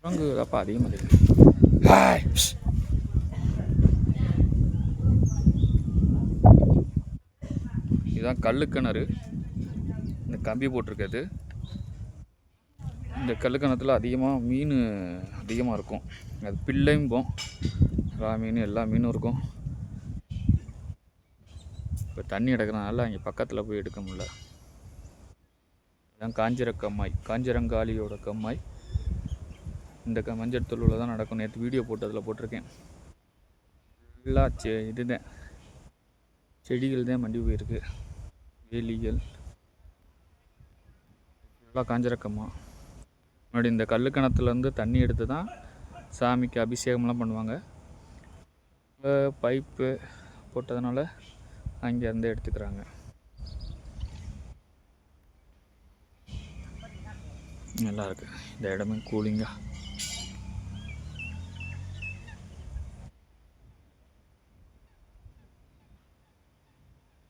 குரங்கு அப்போ அதிகமாக இருக்குது. இதுதான் கல்லுக்கிணறு, இந்த கம்பி போட்டிருக்கிறது. இந்த கல்லுக்கிணத்துல அதிகமாக மீன் அதிகமாக இருக்கும். அது பிள்ளைம்போம், மீன் எல்லா மீனும் இருக்கும். இப்போ தண்ணி எடுக்கிறனால அங்கே பக்கத்தில் போய் எடுக்க முடியல. இதுதான் காஞ்சிரக்கம்மாய், காஞ்சிரங்காளியோட கம்மாய். இந்த மஞ்சள் தொழுவில் தான் நடக்கும். நேற்று வீடியோ போட்டு அதில் போட்டிருக்கேன். ஃபுல்லாக இதுதான் செடிகள் தான் மண்டி போயிருக்கு. வேலிகள் ஃபுல்லாக காஞ்சிரக்கம்மா. முன்னாடி இந்த கல்லுக்கிணத்துலேருந்து தண்ணி எடுத்து தான் சாமிக்கு அபிஷேகம்லாம் பண்ணுவாங்க. இப்போ பைப்பு போட்டதுனால அங்கேருந்து எடுத்துக்கிறாங்க. நல்லா இருக்குது இந்த இடமே கூலிங்காக.